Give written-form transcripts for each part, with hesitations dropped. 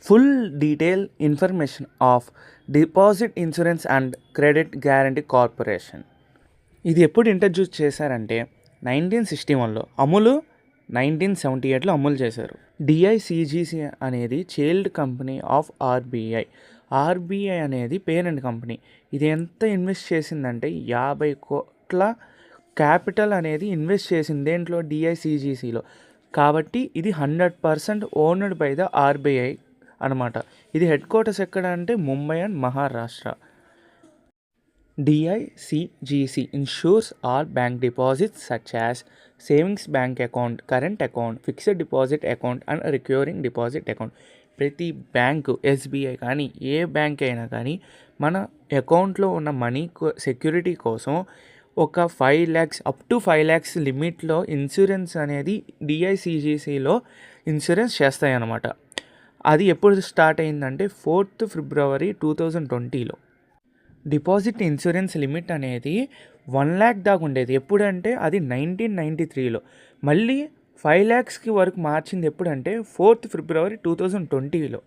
Full detail information of deposit insurance and credit guarantee corporation. ఇది ఎప్పుడు introduce చేశారంటే 1961లో, అమలు 1978లో అమలు చేశారు. డిఐసిజిసి అనేది child company of RBI. RBI అనేది పేరెంట్ కంపెనీ. ఇది ఎంత ఇన్వెస్ట్ చేసిందంటే 50 కోట్ల క్యాపిటల్ అనేది ఇన్వెస్ట్ చేసింది దేంట్లో, డిఐసిజిసిలో. కాబట్టి ఇది 100% ఓన్డ్ బై ద ఆర్బీఐ అనమాట. ఇది హెడ్ క్వార్టర్స్ ఎక్కడ అంటే Mumbai and Maharashtra. D I C G C insures all bank deposits such as savings bank account, current account, fixed deposit account and recurring deposit account. ప్రతి బ్యాంకు, ఎస్బీఐ కానీ ఏ బ్యాంక్ అయినా కానీ మన అకౌంట్లో ఉన్న మనీ సెక్యూరిటీ కోసం ఒక 5 lakhs అప్ టు 5 lakhs లిమిట్లో ఇన్సూరెన్స్ అనేది డిఐసిజిసిలో ఇన్సూరెన్స్ చేస్తాయన్నమాట. అది ఎప్పుడు స్టార్ట్ అయిందంటే 4th February 2020లో. డిపాజిట్ ఇన్సూరెన్స్ లిమిట్ అనేది 1 lakh దాకా ఉండేది. ఎప్పుడంటే అది 1993లో. మళ్ళీ 5 lakhsకి వరకు మార్చింది ఎప్పుడంటే 4th February 2020లో.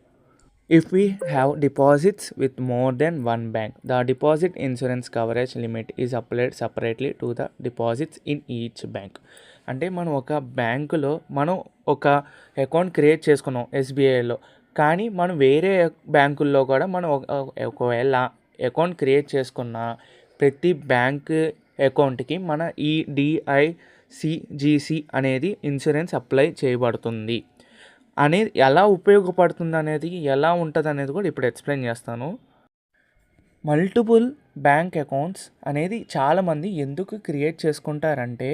If we have deposits with more than one bank, the deposit insurance coverage limit is applied separately to the deposits in each bank. అంటే మనం ఒక బ్యాంకులో మనం ఒక అకౌంట్ క్రియేట్ చేసుకున్నాం ఎస్బీఐలో, కానీ మనం వేరే బ్యాంకుల్లో కూడా మనం ఒకవేళ అకౌంట్ క్రియేట్ చేసుకున్న ప్రతి బ్యాంక్ అకౌంట్కి మన ఈ డిఐసిజిసి అనేది ఇన్సూరెన్స్ అప్లై చేయబడుతుంది. అనేది ఎలా ఉపయోగపడుతుంది అనేది, ఎలా ఉంటుంది అనేది కూడా ఇప్పుడు ఎక్స్ప్లెయిన్ చేస్తాను. మల్టిపుల్ బ్యాంక్ అకౌంట్స్ అనేది చాలామంది ఎందుకు క్రియేట్ చేసుకుంటారంటే,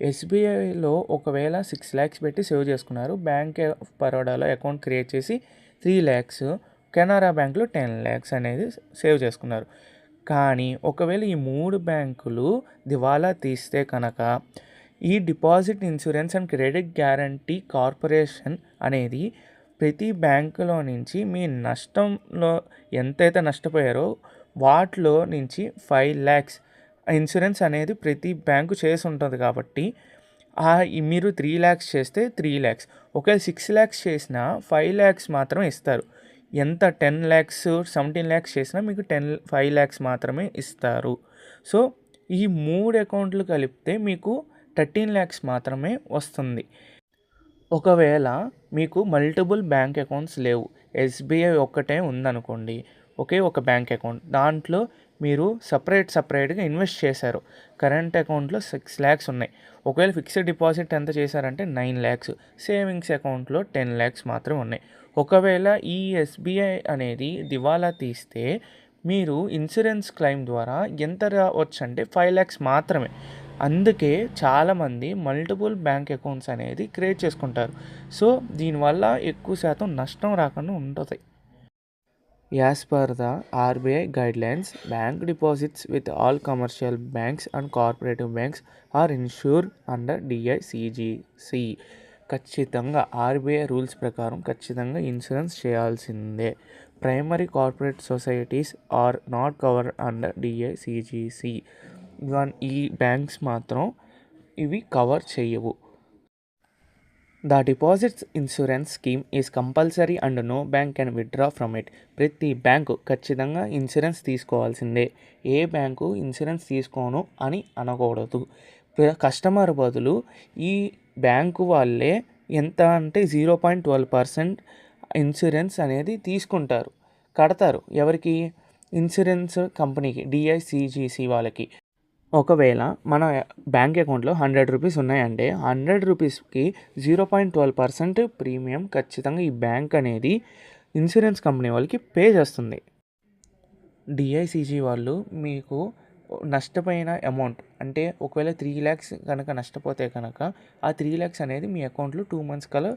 ఎస్బీఐలో ఒకవేళ 6 lakhs పెట్టి సేవ్ చేసుకున్నారు, బ్యాంక్ ఆఫ్ బరోడాలో అకౌంట్ క్రియేట్ చేసి 3 lakhs, కెనరా బ్యాంక్లో 10 lakhs అనేది సేవ్ చేసుకున్నారు. కానీ ఒకవేళ ఈ 3 బ్యాంకులు దివాలా తీస్తే కనుక ఈ deposit insurance and credit guarantee corporation అనేది ప్రతి బ్యాంకులో నుంచి మీ నష్టంలో ఎంతైతే నష్టపోయారో వాటిలో నుంచి 5 lakhs ఇన్సూరెన్స్ అనేది ప్రతి బ్యాంకు చేసి ఉంటుంది. కాబట్టి మీరు 3 lakhs చేస్తే 3 lakhs, ఒకవేళ 6 lakhs చేసినా 5 lakhs మాత్రమే ఇస్తారు. ఎంత 10 lakhs 17 lakhs చేసినా మీకు 5 lakhs మాత్రమే ఇస్తారు. సో ఈ 3 అకౌంట్లు కలిపితే మీకు 13 lakhs మాత్రమే వస్తుంది. ఒకవేళ మీకు మల్టిపుల్ బ్యాంక్ అకౌంట్స్ లేవు, ఎస్బీఐ ఒక్కటే ఉందనుకోండి, ఒకే ఒక బ్యాంక్ అకౌంట్, దాంట్లో మీరు సపరేట్గా ఇన్వెస్ట్ చేశారు. కరెంట్ అకౌంట్లో 6 lakhs ఉన్నాయి, ఒకవేళ ఫిక్స్డ్ డిపాజిట్ ఎంత చేశారంటే 9 lakhs, సేవింగ్స్ అకౌంట్లో 10 lakhs మాత్రమే ఉన్నాయి. ఒకవేళ ఈ ఎస్బీఐ అనేది దివాలా తీస్తే మీరు ఇన్సూరెన్స్ క్లెయిమ్ ద్వారా ఎంత రావచ్చు అంటే 5 lakhs మాత్రమే. అందుకే చాలామంది మల్టిపుల్ బ్యాంక్ అకౌంట్స్ అనేది క్రియేట్ చేసుకుంటారు. సో దీనివల్ల ఎక్కువ శాతం నష్టం రాకుండా ఉంటుంది. As per the RBI guidelines, bank deposits with all commercial banks and cooperative banks are insured under DICGC. ఖచ్చితంగా ఆర్బీఐ రూల్స్ ప్రకారం ఖచ్చితంగా ఇన్సూరెన్స్ చేయాల్సిందే. Primary corporate societies are not covered under DICGC. ఈ బ్యాంక్స్ మాత్రం ఇవి కవర్ చేయవు. The deposits insurance scheme is compulsory and no bank can withdraw from it. ప్రతి bank ఖచ్చితంగా ఇన్సూరెన్స్ తీసుకోవాల్సిందే. ఏ బ్యాంకు ఇన్సూరెన్స్ తీసుకోను అని అనకూడదు. కస్టమర్ బదులు ఈ బ్యాంకు వాళ్ళే ఎంత అంటే 0.12% ఇన్సూరెన్స్ అనేది తీసుకుంటారు, కడతారు. ఎవరికి? ఇన్సూరెన్స్ కంపెనీకి, డిఐసిజిసి వాళ్ళకి. ఒకవేళ మన బ్యాంక్ అకౌంట్లో 100 rupees ఉన్నాయంటే 100 rupeesకి 0.12% ప్రీమియం ఖచ్చితంగా ఈ బ్యాంక్ అనేది ఇన్సూరెన్స్ కంపెనీ వాళ్ళకి పే చేస్తుంది. డిఐసిజి వాళ్ళు మీకు నష్టపోయిన అమౌంట్ అంటే ఒకవేళ 3 lakhs కనుక నష్టపోతే కనుక ఆ 3 lakhs అనేది మీ అకౌంట్లో 2 months కల్లా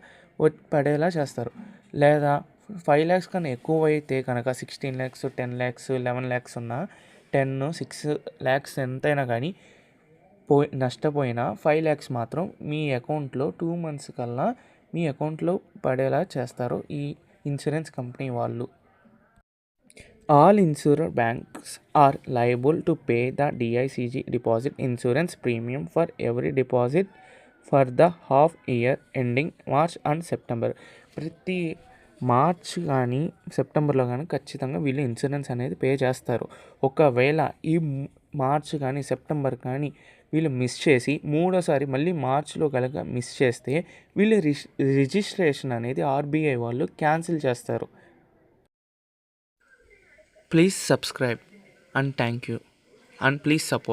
పడేలా చేస్తారు. లేదా 5 lakhs కన్నా ఎక్కువ అయితే కనుక 16 lakhs, 10 lakhs, 11 lakhs ఉన్న 10, 6 lakhs ఎంతైనా కానీ నష్టపోయిన 5 lakhs మాత్రం మీ అకౌంట్లో 2 months కల్లా మీ అకౌంట్లో పడేలా చేస్తారు ఈ ఇన్సూరెన్స్ కంపెనీ వాళ్ళు. All insurer banks are liable to pay the DICG deposit insurance premium for every deposit for the half year ending March and September. ప్రతి మార్చ్ కానీ సెప్టెంబర్లో కానీ ఖచ్చితంగా వీళ్ళు ఇన్సూరెన్స్ అనేది పే చేస్తారు. ఒకవేళ ఈ మార్చ్ కానీ సెప్టెంబర్ కానీ వీళ్ళు మిస్ చేసి మూడోసారి మళ్ళీ మార్చ్లో కనుక మిస్ చేస్తే వీళ్ళు రిజిస్ట్రేషన్ అనేది ఆర్బీఐ వాళ్ళు క్యాన్సిల్ చేస్తారు. Please subscribe and thank you and please support.